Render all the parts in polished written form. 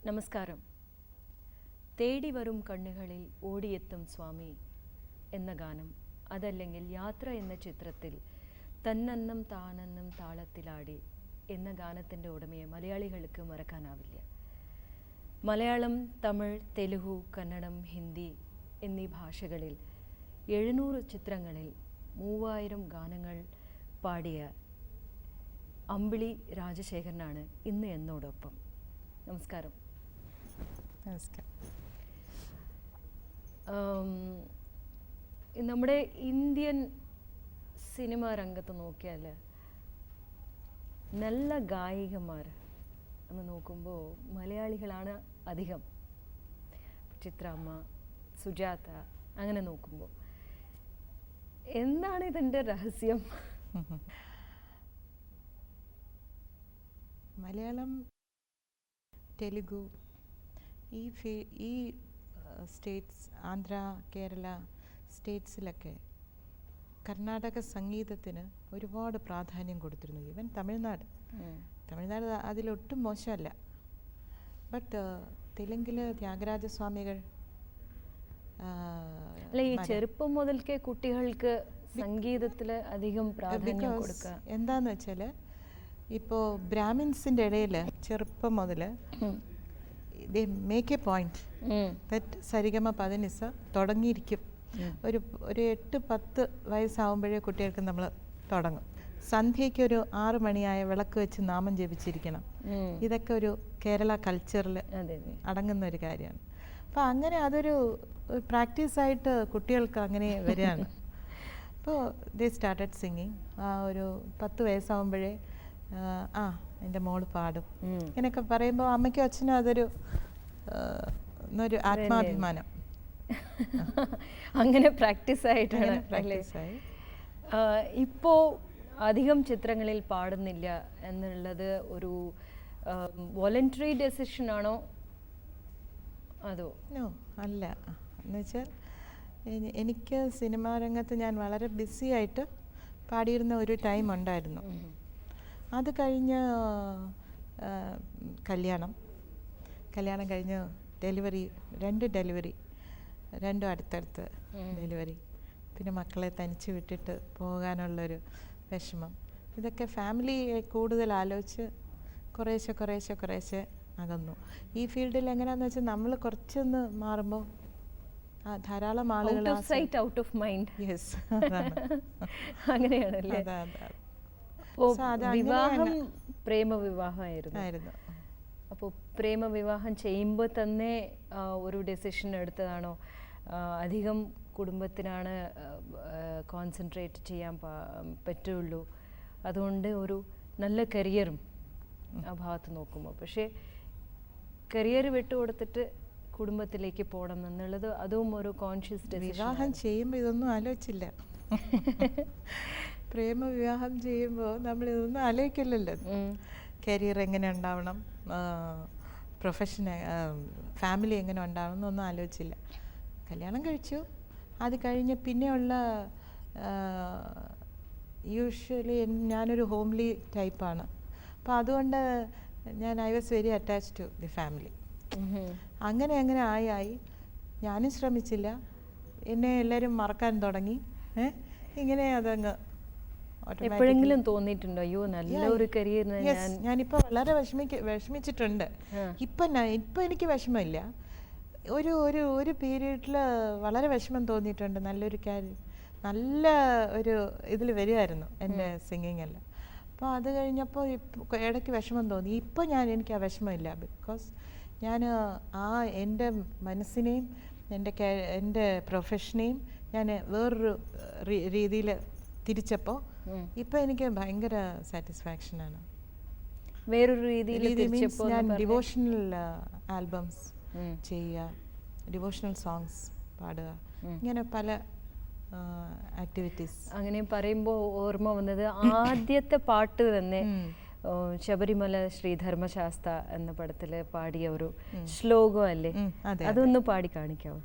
നമസ്കാരം. തേടി വരും കണ്ണുകളിൽ ഓടിയെത്തും സ്വാമി എന്ന ഗാനം, അതല്ലെങ്കിൽ യാത്ര എന്ന ചിത്രത്തിൽ തന്നെന്നും താനെന്നും താളത്തിലാടി എന്ന ഗാനത്തിൻ്റെ ഉടമയെ മലയാളികൾക്ക് മറക്കാനാവില്ല. മലയാളം, തമിഴ്, തെലുഗു, കന്നഡം, ഹിന്ദി എന്നീ ഭാഷകളിൽ 700 ചിത്രങ്ങളിൽ 3000 ഗാനങ്ങൾ പാടിയ അമ്പിളി രാജശേഖരനാണ് ഇന്ന് എന്നോടൊപ്പം. നമസ്കാരം. നമസ്കാരം. നമ്മുടെ ഇന്ത്യൻ സിനിമാ രംഗത്ത് നോക്കിയാൽ നല്ല ഗായികമാർ എന്ന് നോക്കുമ്പോൾ മലയാളികളാണ് അധികം. ചിത്രമ്മ, സുജാത, അങ്ങനെ നോക്കുമ്പോൾ എന്താണ് ഇതിൻ്റെ രഹസ്യം? മലയാളം, തെലുഗു, ഈ സ്റ്റേറ്റ്സ്, ആന്ധ്ര, കേരള സ്റ്റേറ്റ്സിലൊക്കെ കർണാടക സംഗീതത്തിന് ഒരുപാട് പ്രാധാന്യം കൊടുത്തിരുന്നു. ഈവൻ തമിഴ്നാട് അതിലൊട്ടും മോശമല്ല. ബട്ട് തെലുങ്കിൽ ത്യാഗരാജസ്വാമികൾ, ഈ ചെറുപ്പം മുതൽക്കേ കുട്ടികൾക്ക് സംഗീതത്തിൽ അധികം പ്രാധാന്യം കൊടുക്കുക എന്താന്ന് വെച്ചാൽ, ഇപ്പോൾ ബ്രാഹ്മിൻസിൻ്റെ ഇടയിൽ ചെറുപ്പം മുതൽ they make a point that സരിഗമ പദനിസ തുടങ്ങിയിരിക്കും. ഒരു 8-10 വയസ്സാവുമ്പോഴേ കുട്ടികൾക്ക് നമ്മൾ തുടങ്ങും. സന്ധ്യയ്ക്ക് ഒരു 6 മണിയായ വിളക്ക് വെച്ച് നാമം ജപിച്ചിരിക്കണം. ഇതൊക്കെ ഒരു കേരള കൾച്ചറിൽ അടങ്ങുന്ന ഒരു കാര്യമാണ്. അപ്പോൾ അങ്ങനെ അതൊരു പ്രാക്ടീസായിട്ട് കുട്ടികൾക്ക് അങ്ങനെ വരികയാണ്. അപ്പോൾ ദേ സ്റ്റാർട്ടഡ് സിംഗിങ്. ഒരു 10 വയസ്സാവുമ്പോഴേ എൻ്റെ മോള് പാടും ഇങ്ങനെയൊക്കെ പറയുമ്പോൾ അമ്മയ്ക്കും അച്ഛനും അതൊരു ആത്മാഭിമാനം. അങ്ങനെ പ്രാക്ടീസ് ആയിട്ടാണ്. ഇപ്പോൾ അധികം ചിത്രങ്ങളിൽ പാടുന്നില്ല എന്നുള്ളത് ഒരു വോളണ്ടറി ഡെസിഷൻ ആണോ അതോ? അല്ല. എന്നുവെച്ചാൽ എനിക്ക് സിനിമാ രംഗത്ത് ഞാൻ വളരെ ബിസി ആയിട്ട് പാടിയിരുന്ന ഒരു ടൈം ഉണ്ടായിരുന്നു. അത് കഴിഞ്ഞ് കല്യാണം കഴിഞ്ഞ് ഡെലിവറി, 2 ഡെലിവറി, 2 അടുത്തടുത്ത് ഡെലിവറി, പിന്നെ മക്കളെ തനിച്ച് വിട്ടിട്ട് പോകാനുള്ളൊരു വിഷമം, ഇതൊക്കെ ഫാമിലിയെ കൂടുതൽ ആലോചിച്ച് കുറേശ്ശെ അകന്നു. ഈ ഫീൽഡിൽ എങ്ങനെയാണെന്ന് വെച്ചാൽ നമ്മൾ കുറച്ചൊന്ന് മാറുമ്പോൾ ധാരാളം ആളുകൾ അങ്ങനെയാണല്ലേ. വിവാഹം പ്രേമവിവാഹമായിരുന്നു. അപ്പോൾ പ്രേമവിവാഹം ചെയ്യുമ്പോൾ തന്നെ ഒരു ഡെസിഷൻ എടുത്തതാണോ? അധികം കുടുംബത്തിനാണ് കോൺസെൻട്രേറ്റ് ചെയ്യാൻ പറ്റുള്ളൂ, അതുകൊണ്ട് ഒരു നല്ല കരിയറും ആ ഭാഗത്ത് നോക്കുമ്പോൾ, പക്ഷേ കരിയർ വിട്ടുകൊടുത്തിട്ട് കുടുംബത്തിലേക്ക് പോകണം എന്നുള്ളത് അതും ഒരു കോൺഷ്യസ് ഡെസിഷൻ. വിവാഹം ചെയ്യുമ്പോൾ ഇതൊന്നും ആലോചിച്ചില്ല. പ്രേമവിവാഹം ചെയ്യുമ്പോൾ നമ്മൾ ഇതൊന്നും ആലോചിക്കില്ലല്ലോ. കരിയർ എങ്ങനെ ഉണ്ടാവണം, പ്രൊഫഷൻ, ഫാമിലി എങ്ങനെ ഉണ്ടാവണം എന്നൊന്നും ആലോചിച്ചില്ല. കല്യാണം കഴിച്ചു. അത് കഴിഞ്ഞ് പിന്നെയുള്ള യൂഷ്വലി ഞാനൊരു ഹോംലി ടൈപ്പാണ്. അപ്പോൾ അതുകൊണ്ട് I was very attached to the family. അങ്ങനെ ആയി ഞാനും ശ്രമിച്ചില്ല. എന്നെ എല്ലാവരും മറക്കാൻ തുടങ്ങി. ഇങ്ങനെ അതങ്ങ് എപ്പോഴെങ്കിലും തോന്നിയിട്ടുണ്ടോ അയ്യോ നല്ലൊരു കരിയർ? ഞാനിപ്പോൾ വളരെ വിഷമിച്ചിട്ടുണ്ട്. ഇപ്പം എനിക്ക് വിഷമമില്ല. ഒരു പീരീഡിൽ വളരെ വിഷമം തോന്നിയിട്ടുണ്ട്. നല്ല ഒരു ഇതിൽ വരുമായിരുന്നു എൻ്റെ സിംഗിങ് എല്ലാം. അപ്പോൾ അത് കഴിഞ്ഞപ്പോൾ ഇടയ്ക്ക് വിഷമം തോന്നി. ഇപ്പോൾ എനിക്ക് ആ വിഷമമില്ല. ബിക്കോസ് ഞാൻ എൻ്റെ മനസ്സിനെയും എൻ്റെ പ്രൊഫഷനെയും ഞാൻ വേറൊരു രീതിയിൽ തിരിച്ചപ്പോൾ ഇപ്പം എനിക്ക് ഭയങ്കര സാറ്റിസ്ഫാക്ഷനാണ്. വേറൊരു രീതിയിൽ ഞാൻ ഡിവോഷണൽ ആൽബംസ് ചെയ്യുക, ഡിവോഷണൽ സോങ്സ് പാടുക, ഇങ്ങനെ പല ആക്ടിവിറ്റീസ്. അങ്ങനെ പറയുമ്പോൾ ഓർമ്മ വന്നത് ആദ്യത്തെ പാട്ട് തന്നെ ശബരിമല ശ്രീധർമ്മശാസ്ത്ര എന്ന പടത്തിൽ പാടിയ ഒരു ശ്ലോകം അല്ലേ, അതൊന്ന് പാടി കാണിക്കാവോ?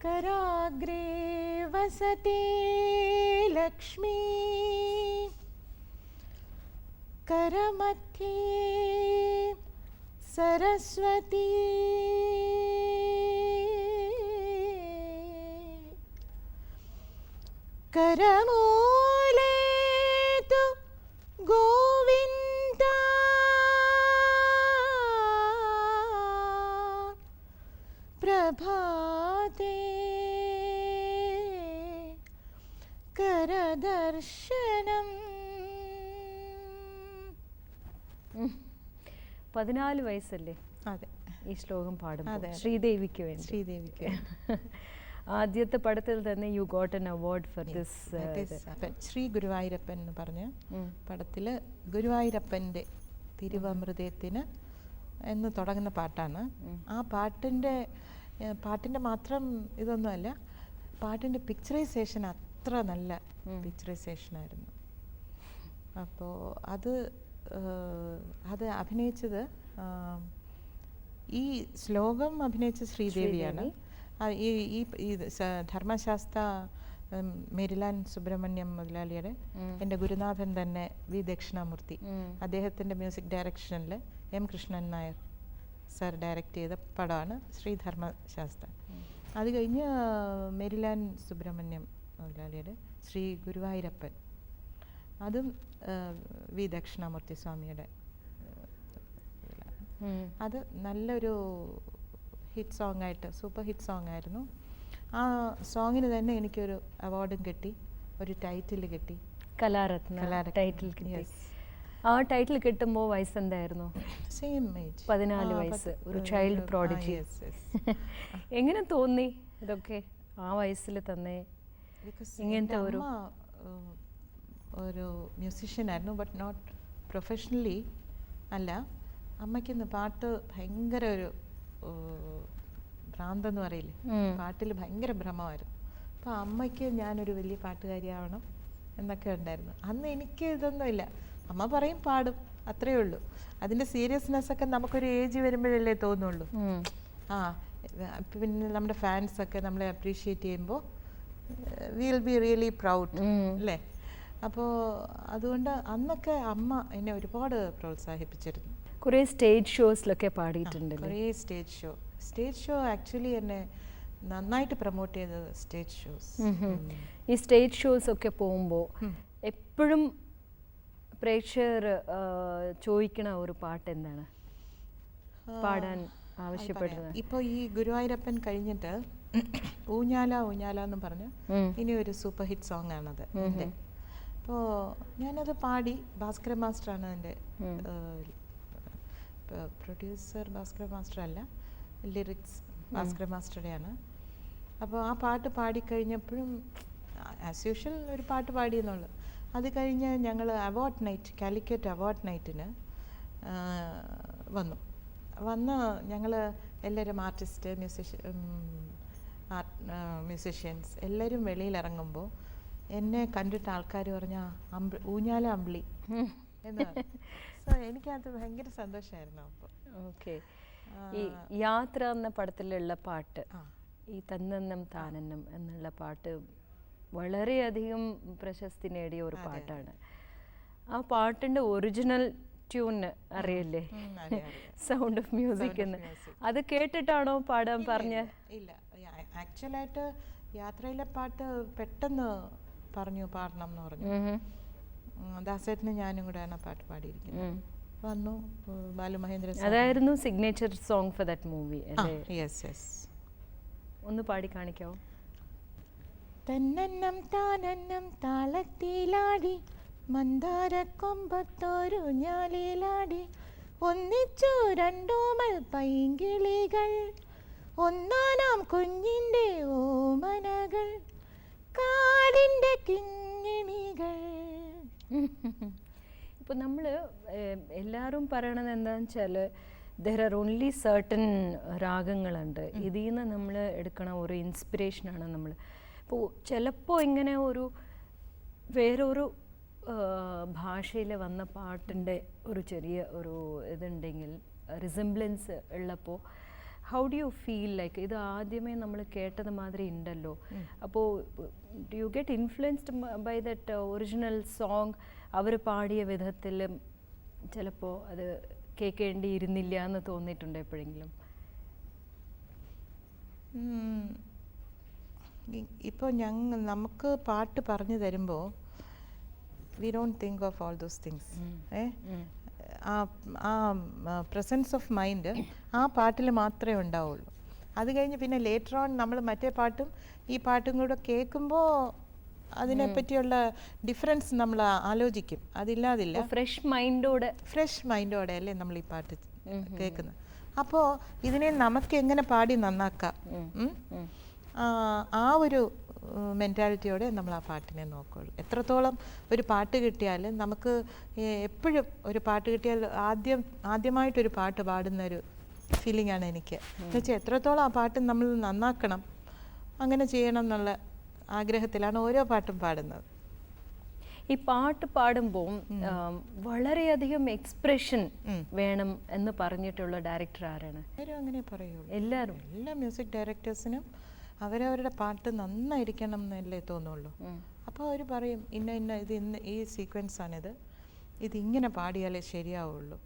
कराग्रे वसते लक्ष्मी करमध्ये സരസ്വതി കരമൂലേതു ഗോവിന്ദ പ്രഭാതേ കരദർശനം. 14 വയസ്സല്ലേ അതെ, ഈ ശ്ലോകം പാടുമ്പോൾ? അതെ. ശ്രീദേവിക്ക് വേണ്ടി. ശ്രീദേവിക്ക് ആദ്യത്തെ പടത്തിൽ തന്നെ you got an award for this. Shri Guruvayurappan എന്ന് പറഞ്ഞ പടത്തിൽ ഗുരുവായൂരപ്പൻ്റെ തിരുവമൃതത്തിന് എന്ന് തുടങ്ങുന്ന പാട്ടാണ്. ആ പാട്ടിൻ്റെ മാത്രം ഇതൊന്നുമല്ല, പാട്ടിൻ്റെ പിക്ചറൈസേഷൻ അത്ര നല്ല പിക്ചറൈസേഷനായിരുന്നു. അപ്പോൾ അത് അഭിനയിച്ചത്, ഈ ശ്ലോകം അഭിനയിച്ച ശ്രീദേവിയാണ്. ഈ ധർമ്മശാസ്ത്ര മേരിലാൻ സുബ്രഹ്മണ്യം മുതലാളിയുടെ എൻ്റെ ഗുരുനാഥൻ തന്നെ വി ദക്ഷിണാമൂർത്തി, അദ്ദേഹത്തിൻ്റെ മ്യൂസിക് ഡയറക്ഷനിൽ M Krishnan Nair sir direct ചെയ്ത പടമാണ് ശ്രീ ധർമ്മശാസ്ത്ര. അത് കഴിഞ്ഞ് മേരിലാൻ സുബ്രഹ്മണ്യം മുതലാളിയുടെ ശ്രീ ഗുരുവായൂരപ്പൻ, അതും വി ദക്ഷിണാമൂർത്തി സ്വാമിയുടെ. അത് നല്ലൊരു ഹിറ്റ് സോങ് ആയിട്ട്, സൂപ്പർ ഹിറ്റ് സോങ് ആയിരുന്നു. ആ സോങ്ങിന് തന്നെ എനിക്കൊരു അവാർഡും കിട്ടി, ഒരു ടൈറ്റിൽ കിട്ടി, കലാരത്ന ടൈറ്റിൽ കിട്ടി. ആ ടൈറ്റിൽ കിട്ടുമ്പോൾ വയസ്സ് എന്തായിരുന്നു? സെയിം ഏജ്, 14 വയസ്സ്, ഒരു ചൈൽഡ് പ്രോഡിജി. എങ്ങനെ തോന്നി ഇതൊക്കെ ആ വയസ്സിൽ തന്നെ ഇങ്ങനത്തെ ഒരു മ്യൂസിഷ്യനായിരുന്നു, ബട്ട് നോട്ട് പ്രൊഫഷണലി അല്ല. അമ്മയ്ക്കിന്ന് പാട്ട് ഭയങ്കര ഒരു ഭ്രാന്തെന്ന് പറയില്ലേ, പാട്ടിൽ ഭയങ്കര ഭ്രമമായിരുന്നു. അപ്പോൾ അമ്മയ്ക്ക് ഞാനൊരു വലിയ പാട്ടുകാരിയാവണം എന്നൊക്കെ ഉണ്ടായിരുന്നു. അന്ന് എനിക്ക് ഇതൊന്നുമില്ല, അമ്മ പറയും പാടും, അത്രയേ ഉള്ളൂ. അതിൻ്റെ സീരിയസ്നെസ് ഒക്കെ നമുക്കൊരു ഏജ് വരുമ്പോഴല്ലേ തോന്നുള്ളൂ. പിന്നെ നമ്മുടെ ഫാൻസൊക്കെ നമ്മളെ അപ്രീഷിയേറ്റ് ചെയ്യുമ്പോൾ വിൽ ബി റിയലി പ്രൗഡ് അല്ലേ. അപ്പോൾ അതുകൊണ്ട് അന്നൊക്കെ അമ്മ എന്നെ ഒരുപാട് പ്രോത്സാഹിപ്പിച്ചിരുന്നു. കുറേ സ്റ്റേജ് ഷോസിലൊക്കെ പാടിയിട്ടുണ്ട്. കുറേ സ്റ്റേജ് ഷോ ആക്ച്വലി എന്നെ നന്നായിട്ട് പ്രൊമോട്ട് ചെയ്തത് സ്റ്റേജ് ഷോസ്. ഈ സ്റ്റേജ് ഷോസ് ഒക്കെ പോകുമ്പോൾ എപ്പോഴും പ്രേക്ഷകർ ചോദിക്കണ ഒരു പാട്ട് എന്താണ് പാടാൻ ആവശ്യപ്പെടുന്നത്? ഇപ്പോൾ ഈ ഗുരുവായൂരപ്പൻ കഴിഞ്ഞിട്ട് ഊഞ്ഞാല ഊഞ്ഞാല എന്ന് പറഞ്ഞ് ഇനി ഒരു സൂപ്പർ ഹിറ്റ് സോങ് ആണത്. അപ്പോൾ ഞാനത് പാടി. ഭാസ്കര മാസ്റ്ററാണ് എൻ്റെ പ്രൊഡ്യൂസർ, ഭാസ്കര മാസ്റ്റർ അല്ല, ലിറിക്സ് ഭാസ്കര മാസ്റ്ററുടെയാണ്. അപ്പോൾ ആ പാട്ട് പാടിക്കഴിഞ്ഞപ്പോഴും ആസ് യൂഷ്വൽ ഒരു പാട്ട് പാടിയെന്നുള്ളു. അത് കഴിഞ്ഞ് ഞങ്ങൾ അവാർഡ് നൈറ്റ്, കാലിക്കറ്റ് അവാർഡ് നൈറ്റിന് വന്ന് ഞങ്ങൾ എല്ലാവരും ആർട്ടിസ്റ്റ്, മ്യൂസിഷ്യൻസ് എല്ലാവരും വെളിയിലിറങ്ങുമ്പോൾ എന്നെ കണ്ടിട്ട് ആൾക്കാർ പറഞ്ഞ ഊഞ്ഞാല അമ്പിളി എന്ന്. സോ എനിക്കത് ഭയങ്കര സന്തോഷമായിരുന്നു. അപ്പോൾ ഓക്കെ, ഈ യാത്ര എന്ന പടത്തിലുള്ള പാട്ട്, ഈ തന്നെന്നും താനെന്നും എന്നുള്ള പാട്ട് വളരെയധികം പ്രശസ്തി നേടിയ ഒരു പാട്ടാണ്. ആ പാട്ടിൻ്റെ ഒറിജിനൽ ട്യൂണ് അറിയില്ലേ, സൗണ്ട് ഓഫ് മ്യൂസിക് എന്ന്? അത് കേട്ടിട്ടാണോ പാടാൻ പറഞ്ഞ? ഇല്ല, ആക്ച്വലായിട്ട് യാത്രയിലെ പാട്ട് പെട്ടെന്ന് പറഞ്ഞു പാടണം എന്ന് പറഞ്ഞു. ദാസേട്ടന് ഞാനും കൂടെയാണ് ആ പാട്ട് പാടിയിരിക്കുന്നത്. വന്നു ബാലു മഹേന്ദ്ര, അതായിരുന്നു signature song for that movie അല്ലേ? Yes yes. ഒന്ന് പാടി കാണിക്കാവോ? തന്നെന്നം താനെന്നം താളത്തിലാടി മന്ദാര കൊമ്പത്തോരു ഞാലിലാടി ഒന്നിച്ചു രണ്ടോമൽ പൈങ്കിളികൾ ഒന്നാനാം കുഞ്ഞിൻ്റെ ഓമനകൾ കാടിൻ്റെ കിങ്ങിണികൾ. ഇപ്പോൾ നമ്മൾ എല്ലാവരും പറയണത് എന്താണെന്ന് വെച്ചാൽ ദർ ആർ ഓൺലി സർട്ടൻ രാഗങ്ങളുണ്ട്, ഇതിൽ നിന്ന് നമ്മൾ എടുക്കണ ഒരു ഇൻസ്പിറേഷനാണ് നമ്മൾ. ഇപ്പോൾ ചിലപ്പോൾ ഇങ്ങനെ ഒരു വേറൊരു ഭാഷയിൽ വന്ന പാട്ടിൻ്റെ ഒരു ചെറിയ ഒരു ഇതുണ്ടെങ്കിൽ, റിസംബ്ലൻസ് ഉള്ളപ്പോൾ how do you feel like ഇത് ആദ്യമേ നമ്മൾ കേട്ടത് മാതിരി ഉണ്ടല്ലോ, അപ്പോൾ do you get influenced by that original song? അവർ പാടിയ വിധത്തിൽ ചിലപ്പോൾ അത് കേൾക്കേണ്ടിയിരുന്നില്ല എന്ന് തോന്നിയിട്ടുണ്ടോ എപ്പോഴെങ്കിലും? ഇപ്പോൾ നമുക്ക് പാട്ട് പറഞ്ഞു തരുമ്പോൾ we don't think of all those things. ആ പ്രസൻസ് ഓഫ് മൈൻഡ് ആ പാട്ടിൽ മാത്രമേ ഉണ്ടാവുള്ളൂ. അത് കഴിഞ്ഞ് പിന്നെ ലേറ്റർ ഓൺ നമ്മൾ മറ്റേ പാട്ടും ഈ പാട്ടും കൂടെ കേൾക്കുമ്പോൾ അതിനെപ്പറ്റിയുള്ള ഡിഫറൻസ് നമ്മൾ ആലോചിക്കും. അതില്ലാതില്ല. ഫ്രഷ് മൈൻഡോടെ അല്ലേ നമ്മൾ ഈ പാട്ട് കേൾക്കുന്നത്. അപ്പോൾ ഇതിനെ നമുക്ക് എങ്ങനെ പാടി നന്നാക്കാം, ആ ഒരു മെൻറ്റാലിറ്റിയോടെ നമ്മൾ ആ പാട്ടിനെ നോക്കുള്ളൂ. എത്രത്തോളം ഒരു പാട്ട് കിട്ടിയാൽ നമുക്ക് എപ്പോഴും ഒരു പാട്ട് കിട്ടിയാൽ ആദ്യമായിട്ടൊരു പാട്ട് പാടുന്ന ഒരു ഫീലിംഗ് ആണ് എനിക്ക്. എന്നുവെച്ചാൽ എത്രത്തോളം ആ പാട്ട് നമ്മൾ നന്നാക്കണം, അങ്ങനെ ചെയ്യണം എന്നുള്ള ആഗ്രഹത്തിലാണ് ഓരോ പാട്ടും പാടുന്നത്. ഈ പാട്ട് പാടുമ്പോൾ വളരെയധികം എക്സ്പ്രഷൻ വേണം എന്ന് പറഞ്ഞിട്ടുള്ള ഡയറക്ടർ ആരാണ്? അങ്ങനെ പറയുള്ളൂ. എല്ലാവരും, എല്ലാ മ്യൂസിക് ഡയറക്ടേഴ്സിനും അവരവരുടെ പാട്ട് നന്നായിരിക്കണം എന്നല്ലേ തോന്നുള്ളൂ. അപ്പോൾ അവർ പറയും ഇന്ന ഈ സീക്വൻസ് ആണിത്, ഇതിങ്ങനെ പാടിയാലേ ശരിയാവുള്ളൂ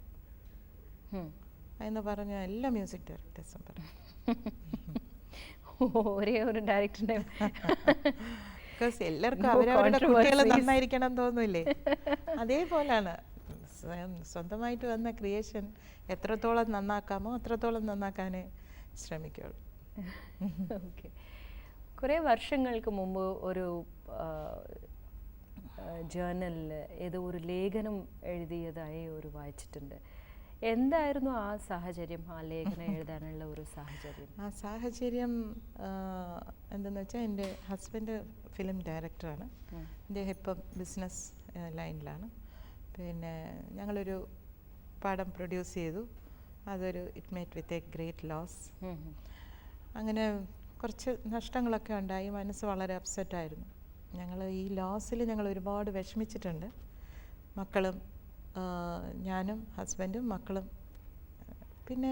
എന്ന് പറഞ്ഞ എല്ലാ മ്യൂസിക് ഡയറക്ടേഴ്സും പറയും. ഒരേ ഒരു ഡയറക്ടറിന്റെ എല്ലാവർക്കും അവരവരുടെ കുട്ടികൾ നന്നായിരിക്കണം തോന്നില്ലേ? അതേപോലാണ് സ്വന്തമായിട്ട് വന്ന ക്രിയേഷൻ എത്രത്തോളം നന്നാക്കാമോ അത്രത്തോളം നന്നാക്കാനേ ശ്രമിക്കുള്ളൂ. ഓക്കെ. കുറേ വർഷങ്ങൾക്ക് മുമ്പ് ഒരു ജേർണലിൽ ഏതോ ഒരു ലേഖനം എഴുതിയതായി വായിച്ചിട്ടുണ്ട്. എന്തായിരുന്നു ആ സാഹചര്യം, ആ ലേഖനം എഴുതാനുള്ള ഒരു സാഹചര്യം? ആ സാഹചര്യം എന്തെന്ന് വെച്ചാൽ എൻ്റെ ഹസ്ബൻഡ് ഫിലിം ഡയറക്ടറാണ്. അദ്ദേഹം ഇപ്പം ബിസിനസ് ലൈനിലാണ്. പിന്നെ ഞങ്ങളൊരു പടം പ്രൊഡ്യൂസ് ചെയ്തു. It met with a great loss. അങ്ങനെ കുറച്ച് നഷ്ടങ്ങളൊക്കെ ഉണ്ടായി. മനസ്സ് വളരെ അപ്സെറ്റായിരുന്നു. ഞങ്ങൾ ഈ ലോസിൽ ഞങ്ങൾ ഒരുപാട് വിഷമിച്ചിട്ടുണ്ട്. മക്കളും ഞാനും ഹസ്ബൻഡും മക്കളും. പിന്നെ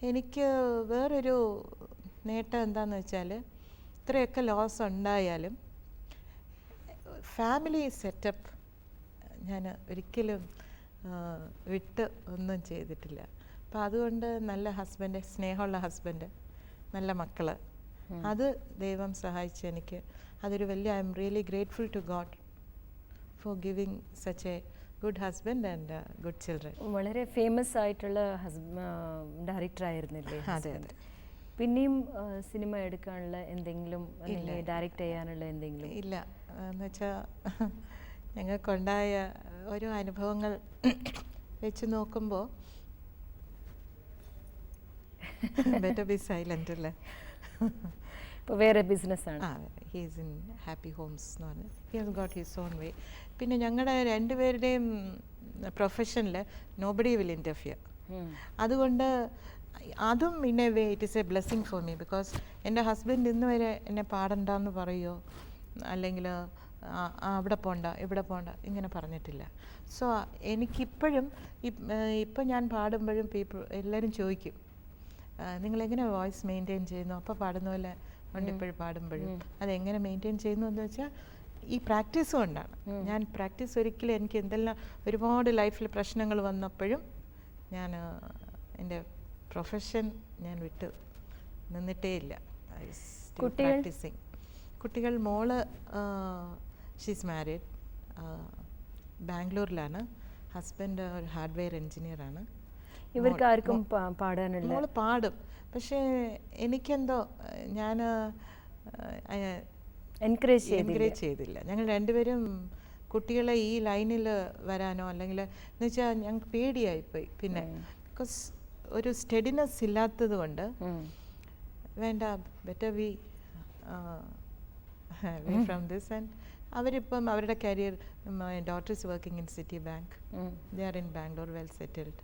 എനിക്ക് വേറൊരു നേട്ടം എന്താണെന്ന് വെച്ചാൽ ഇത്രയൊക്കെ ലോസ് ഉണ്ടായാലും ഫാമിലി സെറ്റപ്പ് ഞാൻ ഒരിക്കലും വിട്ട് ഒന്നും ചെയ്തിട്ടില്ല. അപ്പോൾ അതുകൊണ്ട് നല്ല ഹസ്ബൻഡ്, സ്നേഹമുള്ള ഹസ്ബൻഡ്, നല്ല മക്കൾ, അത് ദൈവം സഹായിച്ചു എനിക്ക്. I am really grateful to God for giving such a good husband and good children. വളരെ ഫേമസ് ആയിട്ടുള്ള ഡയറക്ടർ ആയിരുന്നില്ലേ? അതെ അതെ. പിന്നെയും സിനിമ എടുക്കാനുള്ള എന്തെങ്കിലും, ഡയറക്റ്റ് ചെയ്യാനുള്ള എന്തെങ്കിലും? ഇല്ല. എന്നുവെച്ചാൽ ഞങ്ങൾക്കുണ്ടായ ഓരോ അനുഭവങ്ങൾ വെച്ച് നോക്കുമ്പോൾ ബെറ്റർ ബി സൈലന്റ് അല്ലേ. ഇപ്പോൾ വേറെ ബിസിനസ്സാണ്. He is in happy Holmes എന്ന് പറഞ്ഞ് he has got his own വേ. പിന്നെ ഞങ്ങളുടെ രണ്ടുപേരുടെയും പ്രൊഫഷനിൽ നോബഡി വിൽ ഇൻ്റർഫിയർ. അതുകൊണ്ട് അതും in a way it is A blessing for me. Because എൻ്റെ ഹസ്ബൻഡ് ഇന്ന് വരെ എന്നെ പാടണ്ടെന്ന് പറയുമോ അല്ലെങ്കിൽ അവിടെ പോണ്ട ഇവിടെ പോണ്ട ഇങ്ങനെ പറഞ്ഞിട്ടില്ല. സോ എനിക്കിപ്പോഴും ഇപ്പം ഞാൻ പാടുമ്പോഴും എല്ലാവരും ചോദിക്കും നിങ്ങളെങ്ങനെ വോയിസ് മെയിൻറ്റെയിൻ ചെയ്യുന്നു? അപ്പോൾ പാടുന്ന പോലെ ഉണ്ട് ഇപ്പോഴും പാടുമ്പോഴും. അതെങ്ങനെ മെയിൻറ്റെയിൻ ചെയ്യുന്നു എന്ന് വെച്ചാൽ ഈ പ്രാക്ടീസ് കൊണ്ടാണ്. ഞാൻ പ്രാക്ടീസ് ഒരിക്കലും എനിക്ക് എന്തെല്ലാം ഒരുപാട് ലൈഫിൽ പ്രശ്നങ്ങൾ വന്നപ്പോഴും ഞാൻ എൻ്റെ പ്രൊഫഷൻ ഞാൻ വിട്ട് നിന്നിട്ടേ ഇല്ല. പ്രാക്ടീസിങ്. കുട്ടികൾ മോള് ഷീസ് മാരീഡ്, ബാംഗ്ലൂരിലാണ്. ഹസ്ബൻഡ് ഒരു ഹാർഡ്വെയർ എൻജിനീയറാണ്. ഇവർക്ക് ആർക്കും പാടാനുള്ള? മോള് പാടും, പക്ഷേ എനിക്കെന്തോ ഞാൻ എൻകറേജ് ചെയ്തില്ല. ഞങ്ങൾ രണ്ടുപേരും കുട്ടികളെ ഈ ലൈനിൽ വരാനോ അല്ലെങ്കിൽ എന്ന് വെച്ചാൽ ഞങ്ങൾക്ക് പേടിയായിപ്പോയി. പിന്നെ ബിക്കോസ് ഒരു സ്റ്റഡിനെസ് ഇല്ലാത്തത് കൊണ്ട് വേണ്ട, better V from this. And അവരിപ്പം അവരുടെ career, my daughter is working in city bank. They are in Bangalore, well settled.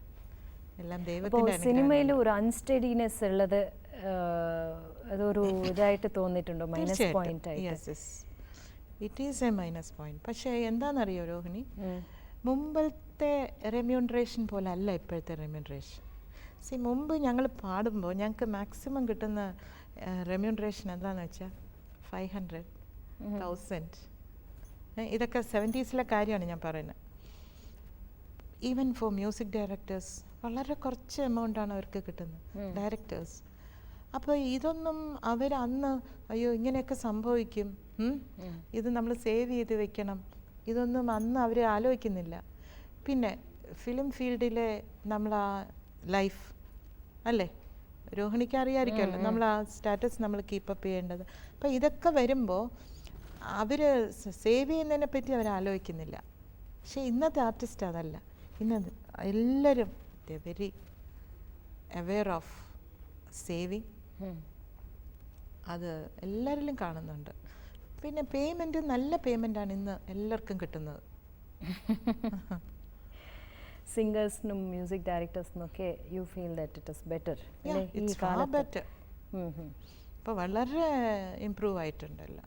എല്ലാം ദൈവത്തിന്റെ. സിനിമയിൽ ഒരു അൺസ്റ്റഡിനെസ് ഉള്ളത് അതൊരു ഇതായിട്ട് തോന്നിയിട്ടുണ്ടോ? മൈനസ് പോയിന്റ് ആയിട്ട്? Yes, it is A minus point. പക്ഷേ എന്താണെന്നറിയോ രോഹിണി, മുമ്പത്തെ റെമ്യൂണറേഷൻ പോലെ അല്ല ഇപ്പോഴത്തെ റെമ്യൂണറേഷൻ. മുമ്പ് ഞങ്ങൾ പാടുമ്പോൾ ഞങ്ങൾക്ക് മാക്സിമം കിട്ടുന്ന റെമ്യൂണറേഷൻ എന്താണെന്ന് വെച്ചാൽ 500,000. ഇതൊക്കെ 70s കാര്യമാണ് ഞാൻ പറയുന്നത്. ഈവൻ ഫോർ മ്യൂസിക് ഡയറക്ടേഴ്സ് വളരെ കുറച്ച് എമൗണ്ടാണ് അവർക്ക് കിട്ടുന്നത്, ഡയറക്ടേഴ്സ്. അപ്പോൾ ഇതൊന്നും അവരന്ന് അയ്യോ ഇങ്ങനെയൊക്കെ സംഭവിക്കും, ഇത് നമ്മൾ സേവ് ചെയ്ത് വെക്കണം, ഇതൊന്നും അന്ന് അവർ ആലോചിക്കുന്നില്ല. പിന്നെ ഫിലിം ഫീൽഡിലെ നമ്മൾ ആ ലൈഫ് അല്ലേ, രോഹിണിക്ക് അറിയാമായിരിക്കുമല്ലോ, നമ്മൾ ആ സ്റ്റാറ്റസ് നമ്മൾ കീപ്പപ്പ് ചെയ്യേണ്ടത്. അപ്പോൾ ഇതൊക്കെ വരുമ്പോൾ അവർ സേവ് ചെയ്യുന്നതിനെ പറ്റി അവർ ആലോചിക്കുന്നില്ല. പക്ഷേ ഇന്നത്തെ ആർട്ടിസ്റ്റ് അതല്ല. ഇന്ന് എല്ലാവരും വെരി അവെയർ ഓഫ് സേവിങ്, അത് എല്ലാവരിലും കാണുന്നുണ്ട്. പിന്നെ പേയ്മെൻറ്റ് നല്ല പേയ്മെൻറ്റാണ് ഇന്ന് എല്ലാവർക്കും കിട്ടുന്നത്. സിംഗേഴ്സിനും മ്യൂസിക് ഡയറക്ടേഴ്സിനൊക്കെ you feel that it is better? Better. ഇപ്പോൾ വളരെ ഇമ്പ്രൂവ് ആയിട്ടുണ്ടല്ല.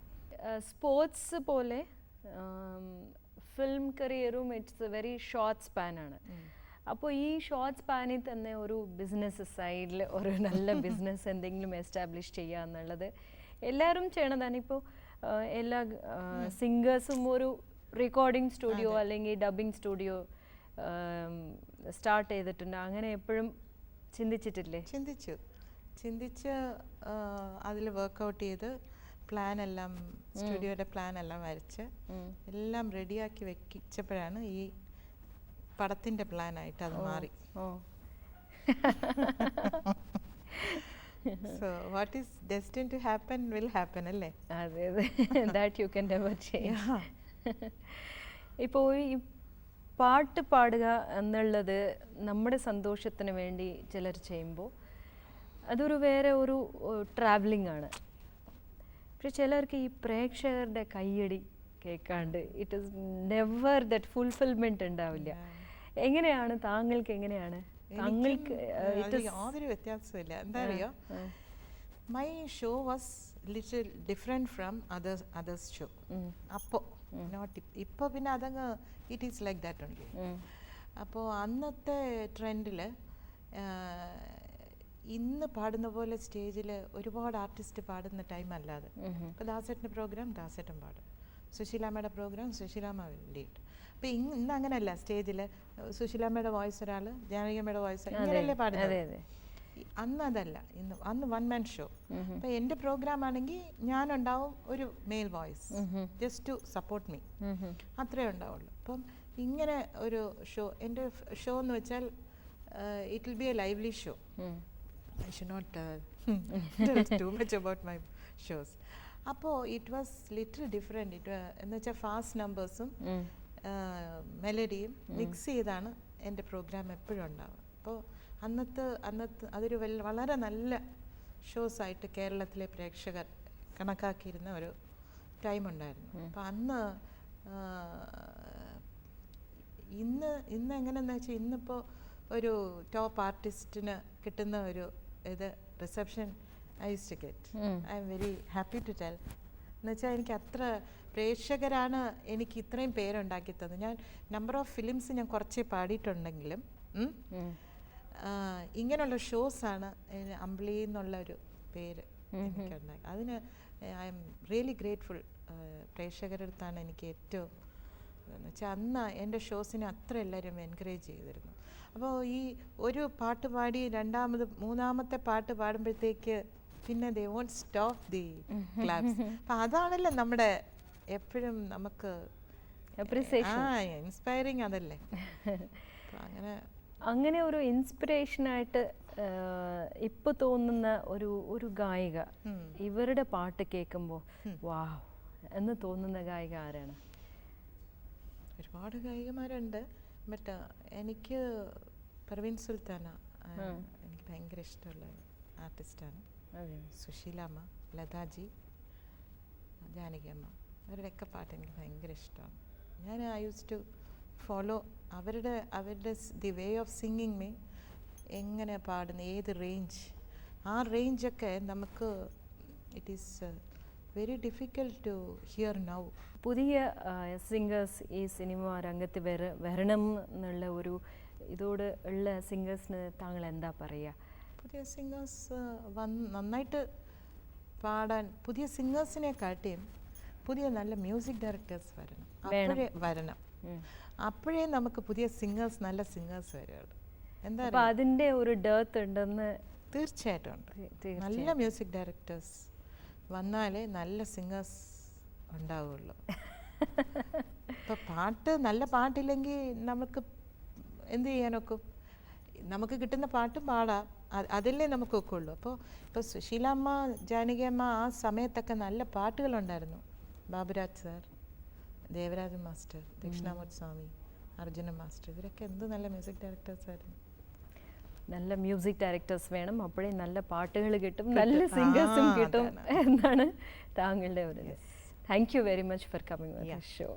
സ്പോർട്സ് പോലെ ഫിലിം കരിയറും ഇറ്റ്സ് എ വെരി ഷോർട്ട് സ്പാനാണ്. അപ്പോൾ ഈ ഷോർട്ട് സ്പാനിൽ തന്നെ ഒരു ബിസിനസ് സൈഡിൽ ഒരു നല്ല ബിസിനസ് എന്തെങ്കിലും എസ്റ്റാബ്ലിഷ് ചെയ്യുക എന്നുള്ളത് എല്ലാവരും ചെയ്യണതാണ്. ഇപ്പോൾ എല്ലാ സിംഗേഴ്സും ഒരു റെക്കോർഡിംഗ് സ്റ്റുഡിയോ അല്ലെങ്കിൽ ഡബിങ് സ്റ്റുഡിയോ സ്റ്റാർട്ട് ചെയ്തിട്ടുണ്ട്. അങ്ങനെ എപ്പോഴും ചിന്തിച്ചിട്ടില്ലേ? ചിന്തിച്ച് അതിൽ വർക്കൗട്ട് ചെയ്ത് പ്ലാൻ എല്ലാം, സ്റ്റുഡിയോയുടെ പ്ലാൻ എല്ലാം വരച്ച് എല്ലാം റെഡിയാക്കി വെച്ചപ്പോഴാണ് ഈ പടത്തിൻ്റെ പ്ലാനായിട്ട് അത് മാറി. So what is destined to happen will happen അല്ലേ? അതെ അതെ, that you can never change. ഇപ്പോൾ ഈ പാട്ട് പാടുക എന്നുള്ളത് നമ്മുടെ സന്തോഷത്തിന് വേണ്ടി ചിലർ ചെയ്യുമ്പോൾ അതൊരു വേറെ ഒരു ട്രാവലിംഗ് ആണ്. പക്ഷെ ചിലർക്ക് ഈ പ്രേക്ഷകരുടെ കയ്യടി കേൾക്കാണ്ട് it is never that fulfilment ഉണ്ടാവില്ല. എങ്ങനെയാണ് താങ്കൾക്ക്? എങ്ങനെയാണ് താങ്കൾക്ക്? യാതൊരു വ്യത്യാസമില്ല. എന്താ അറിയോ, my show was little different from others show. അപ്പോൾ നോട്ട് ഇപ്പോൾ പിന്നെ അതങ്ങ് it is like that only. അപ്പോൾ അന്നത്തെ ട്രെൻഡിൽ ഇന്ന് പാടുന്ന പോലെ സ്റ്റേജിൽ ഒരുപാട് ആർട്ടിസ്റ്റ് പാടുന്ന ടൈം അല്ലാതെ, ഇപ്പോൾ ദാസേട്ടൻ്റെ പ്രോഗ്രാം ദാസേട്ടൻ പാടും, സുശീലാമ്മയുടെ പ്രോഗ്രാം സുശീലാമ്മ ലീഡ്. അപ്പോൾ ഇന്ന് അങ്ങനെയല്ല, സ്റ്റേജിൽ സുശീലാമ്മയുടെ വോയിസ് ഒരാൾ, ജാനകിയമ്മയുടെ വോയിസ്, ഇങ്ങനെയല്ലേ പാടുന്നത്. അന്ന് അതല്ല, അന്ന് വൺ മാൻ ഷോ. അപ്പോൾ എൻ്റെ പ്രോഗ്രാം ആണെങ്കിൽ ഞാനുണ്ടാവും ഒരു male voice just to support me, അത്രേ ഉണ്ടാവുള്ളൂ. അപ്പം ഇങ്ങനെ ഒരു ഷോ, എൻ്റെ ഷോ എന്ന് വെച്ചാൽ it will be A lively show. I should not tell too much about my shows. അപ്പോൾ ഇറ്റ് വാസ് ലിറ്റിൽ ഡിഫറെൻറ്റ്. എന്ന് വെച്ചാൽ ഫാസ്റ്റ് നമ്പേഴ്സും മെലഡിയും മിക്സ് ചെയ്താണ് എൻ്റെ പ്രോഗ്രാം എപ്പോഴും ഉണ്ടാവുക. അപ്പോൾ അന്നത്തെ അതൊരു വളരെ നല്ല ഷോസായിട്ട് കേരളത്തിലെ പ്രേക്ഷകർ കണക്കാക്കിയിരുന്ന ഒരു ടൈം ഉണ്ടായിരുന്നു. അപ്പോൾ അന്ന് ഇന്ന് എങ്ങനെയെന്ന് വെച്ചാൽ ഇന്നിപ്പോൾ ഒരു ടോപ്പ് ആർട്ടിസ്റ്റിന് കിട്ടുന്ന ഒരു ഇത് reception I use to get. I am very happy to tell. എന്നുവെച്ചാൽ എനിക്ക് അത്ര പ്രേക്ഷകരാണ് എനിക്ക് ഇത്രയും പേരുണ്ടാക്കി തന്നത്. ഞാൻ നമ്പർ ഓഫ് ഫിലിംസ് ഞാൻ കുറച്ചേ പാടിയിട്ടുണ്ടെങ്കിലും ഇങ്ങനെയുള്ള ഷോസാണ് അമ്പിളി എന്നുള്ള ഒരു പേര് എനിക്കുണ്ടാക്കി. അതിന് ഐ എം റിയലി ഗ്രേറ്റ്ഫുൾ. പ്രേക്ഷകരുടെ അടുത്താണ് എനിക്ക് ഏറ്റവും എന്ന് വെച്ചാൽ അന്ന് എൻ്റെ ഷോസിനെ അത്ര എല്ലാവരും എൻകറേജ് ചെയ്തിരുന്നു. അപ്പോൾ ഈ ഒരു പാട്ട് പാടി മൂന്നാമത്തെ പാട്ട് പാടുമ്പോഴത്തേക്ക് പിന്നെ ദേ വോണ്ട് സ്റ്റോപ്പ് ദി ക്ലാപ്സ്. അപ്പം അതാണല്ലോ നമ്മുടെ എപ്പോഴും നമുക്ക് ഇൻസ്പയറിങ്, അതല്ലേ. അങ്ങനെ ഒരു ഇൻസ്പിറേഷനായിട്ട് ഇപ്പോൾ തോന്നുന്ന ഒരു ഗായിക, ഇവരുടെ പാട്ട് കേൾക്കുമ്പോൾ വാവ് എന്ന് തോന്നുന്ന ഗായിക ആരാണ്? ഒരുപാട് ഗായികമാരുണ്ട്. ബട്ട് എനിക്ക് പർവീൻ സുൽത്താന എനിക്ക് ഭയങ്കര ഇഷ്ടമുള്ള ആർട്ടിസ്റ്റാണ്. സുശീലാമ്മ, ലതാജി, ജാനകിയമ്മ, അവരുടെയൊക്കെ പാട്ട് എനിക്ക് ഭയങ്കര ഇഷ്ടമാണ്. ഞാൻ ഐ യൂസ് ടു ഫോളോ അവരുടെ the way of singing me, എങ്ങനെ പാടുന്ന, ഏത് റേഞ്ച്, ആ റേഞ്ചൊക്കെ നമുക്ക് it is very difficult to hear now. പുതിയ സിംഗേഴ്സ് ഈ സിനിമ രംഗത്ത് വരണം എന്നുള്ള ഒരു ഇതോട് ഉള്ള സിംഗേഴ്സിന് താങ്കൾ എന്താ പറയുക? പുതിയ സിംഗേഴ്സ് നന്നായിട്ട് പാടാൻ, പുതിയ സിംഗേഴ്സിനെ കാട്ടിയും പുതിയ നല്ല മ്യൂസിക് ഡയറക്ടേഴ്സ് വരണം. അപ്പോഴേ നമുക്ക് പുതിയ സിംഗേഴ്സ്, നല്ല സിംഗേഴ്സ് വരുള്ളൂ. എന്താ അപ്പോൾ അതിൻ്റെ ഒരു ഡേർത്ത് ഉണ്ടെന്ന് തീർച്ചയായിട്ടും ഉണ്ട്. നല്ല മ്യൂസിക് ഡയറക്ടേഴ്സ് വന്നാലേ നല്ല സിംഗേഴ്സ് ഉണ്ടാവുള്ളൂ. ഇപ്പോൾ പാട്ട് നല്ല പാട്ടില്ലെങ്കിൽ നമുക്ക് എന്ത് ചെയ്യാനൊക്കും? നമുക്ക് കിട്ടുന്ന പാട്ടും പാടാം, അതിലേ നമുക്ക് ഒക്കെ ഉള്ളൂ. ഇപ്പോൾ സുശീലാമ്മ, ജാനകിയമ്മ ആ സമയത്തൊക്കെ നല്ല പാട്ടുകളുണ്ടായിരുന്നു. ബാബുരാജ് സാർ, ദേവരാജൻ മാസ്റ്റർ, ദക്ഷിണാമൂർത്തി സ്വാമി, അർജുന മാസ്റ്റർ, ഇവരൊക്കെ എന്ത് നല്ല മ്യൂസിക് ഡയറക്ടേഴ്സ് ആയിരുന്നു. നല്ല മ്യൂസിക് ഡയറക്ടേഴ്സ് വേണം, അപ്പോഴേ നല്ല പാട്ടുകൾ കിട്ടും, നല്ല സിംഗേഴ്സും കിട്ടും എന്നാണ് താങ്കളുടെ ഒരു. Thank you very much for coming with the show.